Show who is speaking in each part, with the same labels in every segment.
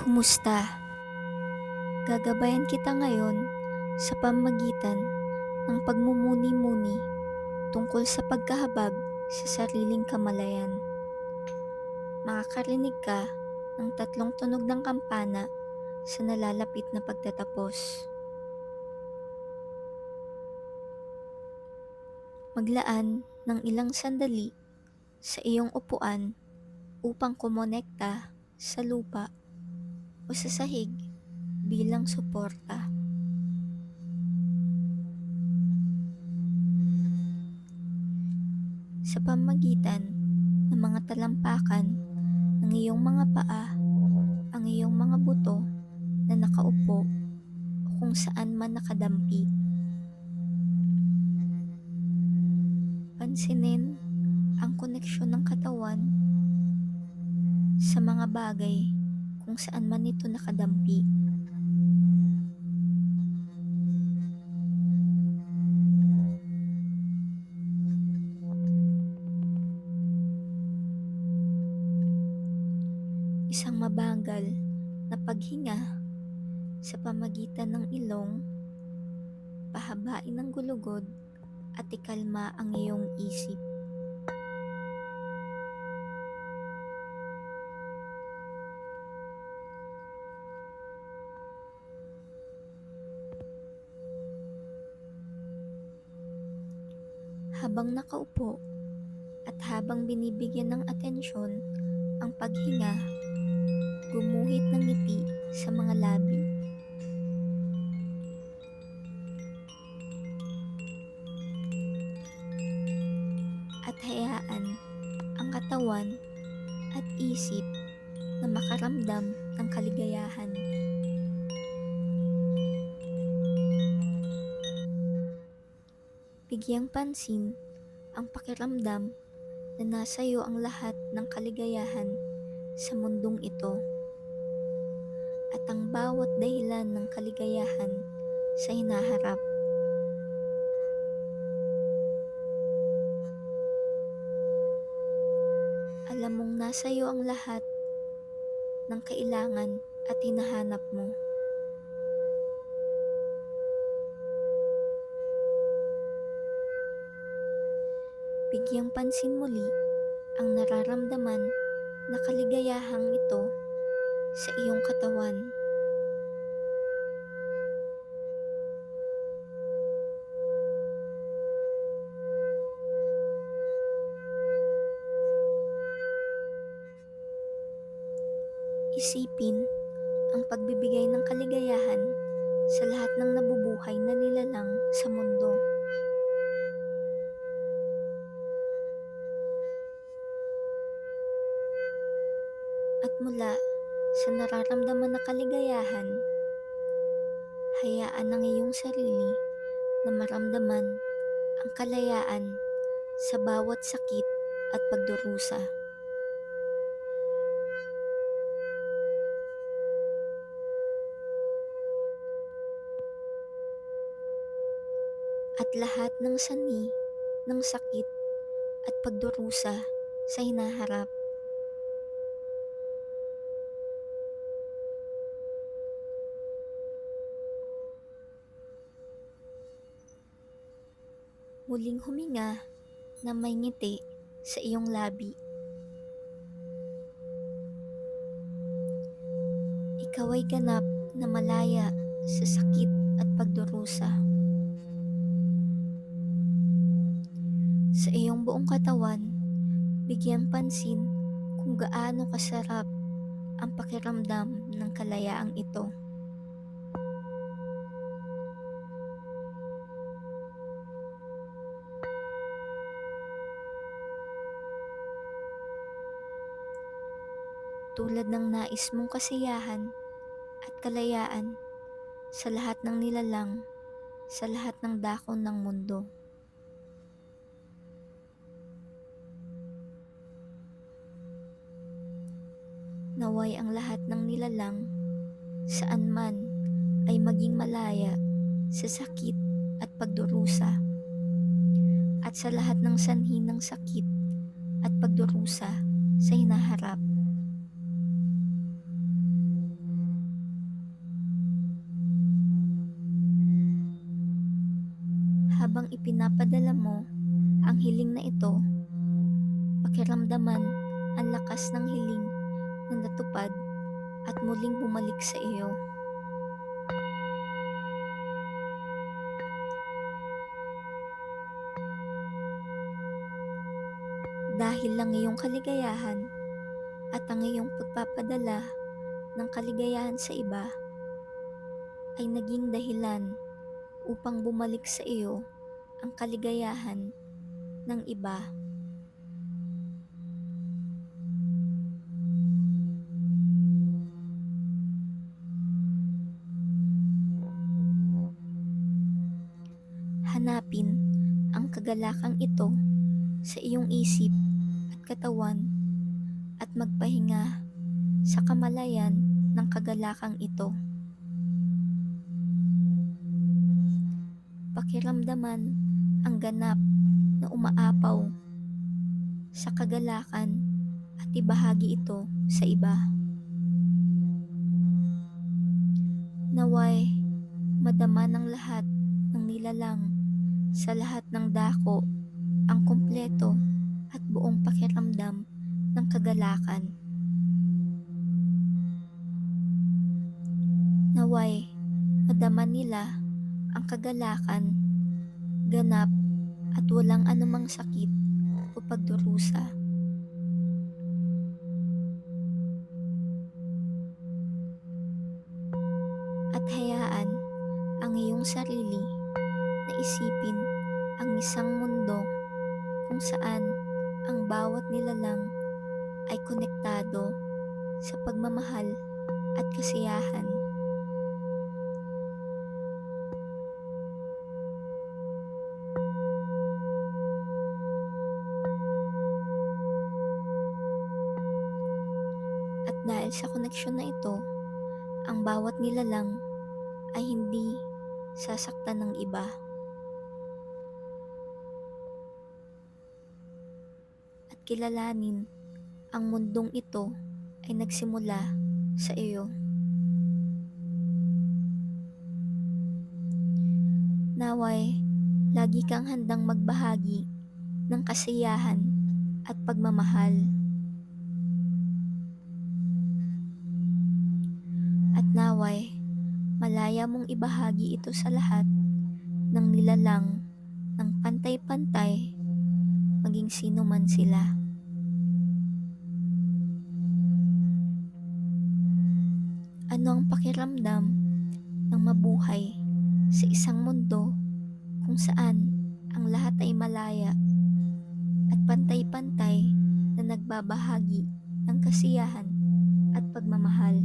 Speaker 1: Kumusta? Gagabayan kita ngayon sa pamamagitan ng pagmumuni-muni tungkol sa pagkahabag sa sariling kamalayan. Makakarinig ka ng tatlong tunog ng kampana sa nalalapit na pagtatapos. Maglaan ng ilang sandali sa iyong upuan upang kumonekta sa lupa o sa sahig bilang suporta. Sa pamamagitan ng mga talampakan ng iyong mga paa, ang iyong mga buto na nakaupo o kung saan man nakadampi. Pansinin ang koneksyon ng katawan sa mga bagay kung saan man ito nakadampi. Isang mabagal na paghinga sa pamagitan ng ilong, pahabain ang gulugod at ikalma ang iyong isip. Habang nakaupo at habang binibigyan ng atensyon ang paghinga, gumuhit ng ngiti sa mga labi. At hayaan ang katawan at isip na makaramdam ng kaligayahan. Bigyang pansin ang pakiramdam na nasa iyo ang lahat ng kaligayahan sa mundong ito at ang bawat dahilan ng kaligayahan sa hinaharap. Alam mong nasa iyo ang lahat ng kailangan at hinahanap mo. Bigyang pansin muli ang nararamdaman na kaligayahang ito sa iyong katawan. Isipin ang pagbibigay ng kaligayahan sa lahat ng nabubuhay na nilalang sa mundo. At mula sa nararamdaman na kaligayahan, hayaan ang iyong sarili na maramdaman ang kalayaan sa bawat sakit at pagdurusa. At lahat ng sanhi ng sakit at pagdurusa sa hinaharap. Muling huminga na may ngiti sa iyong labi. Ikaw ay ganap na malaya sa sakit at pagdurusa. Sa iyong buong katawan, bigyang pansin kung gaano kasarap ang pakiramdam ng kalayaang ito. Tulad ng nais mong kasiyahan at kalayaan sa lahat ng nilalang, sa lahat ng dakon ng mundo. Naway ang lahat ng nilalang, saan man, ay maging malaya sa sakit at pagdurusa, at sa lahat ng sanhi ng sakit at pagdurusa sa hinaharap. Habang ipinapadala mo ang hiling na ito, pakiramdaman ang lakas ng hiling na natupad at muling bumalik sa iyo. Dahil lang iyong kaligayahan at ang iyong pagpapadala ng kaligayahan sa iba ay naging dahilan upang bumalik sa iyo ang kaligayahan ng iba. Hanapin ang kagalakang ito sa iyong isip at katawan at magpahinga sa kamalayan ng kagalakang ito. Pakiramdaman ang ganap na umaapaw sa kagalakan at ibahagi ito sa iba. Naway madama ng lahat ng nilalang sa lahat ng dako ang kumpleto at buong pakiramdam ng kagalakan. Naway madama nila ang kagalakan, ganap at walang anumang sakit o pagdurusa. At hayaan ang iyong sarili na isipin ang isang mundo kung saan ang bawat nilalang ay konektado sa pagmamahal at kasiyahan. At dahil sa koneksyon na ito, ang bawat nilalang ay hindi sasaktan ng iba. At kilalanin ang mundong ito ay nagsimula sa iyo. Naway, lagi kang handang magbahagi ng kasiyahan at pagmamahal. At naway, malaya mong ibahagi ito sa lahat ng nilalang ng pantay-pantay, maging sino man sila. Ano ang pakiramdam ng mabuhay sa isang mundo kung saan ang lahat ay malaya at pantay-pantay na nagbabahagi ng kasiyahan at pagmamahal?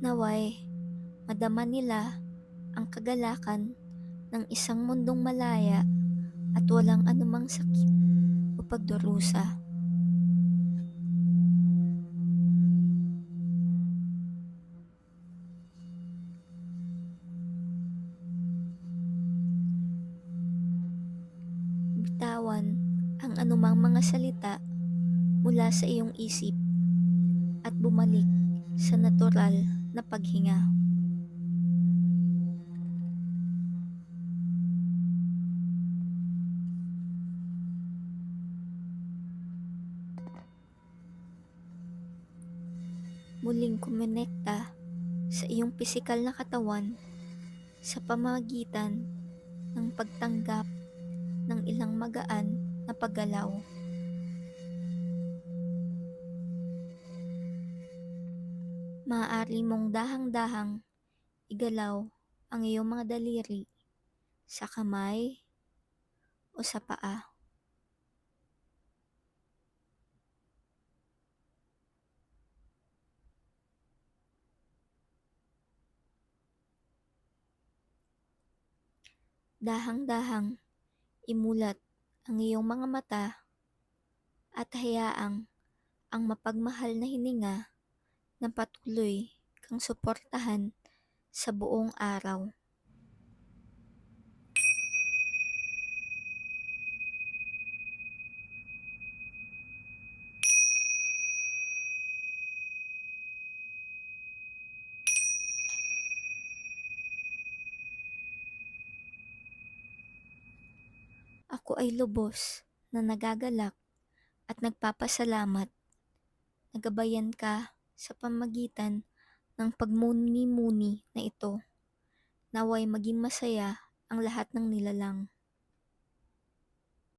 Speaker 1: Naway, madama nila ang kagalakan ng isang mundong malaya at walang anumang sakit o pagdurusa. Bitawan ang anumang mga salita mula sa iyong isip at bumalik sa natural na paghinga. Muling kumonekta sa iyong pisikal na katawan sa pamamagitan ng pagtanggap ng ilang magaan na paggalaw. Maaari mong dahang-dahang igalaw ang iyong mga daliri sa kamay o sa paa. Dahang-dahang imulat ang iyong mga mata at hayaang ang mapagmahal na hininga na patuloy kang suportahan sa buong araw. Ako ay lubos na nagagalak at nagpapasalamat na gabayan ka sa pamagitan ng pagmumuni-muni na ito. Naway maging masaya ang lahat ng nilalang.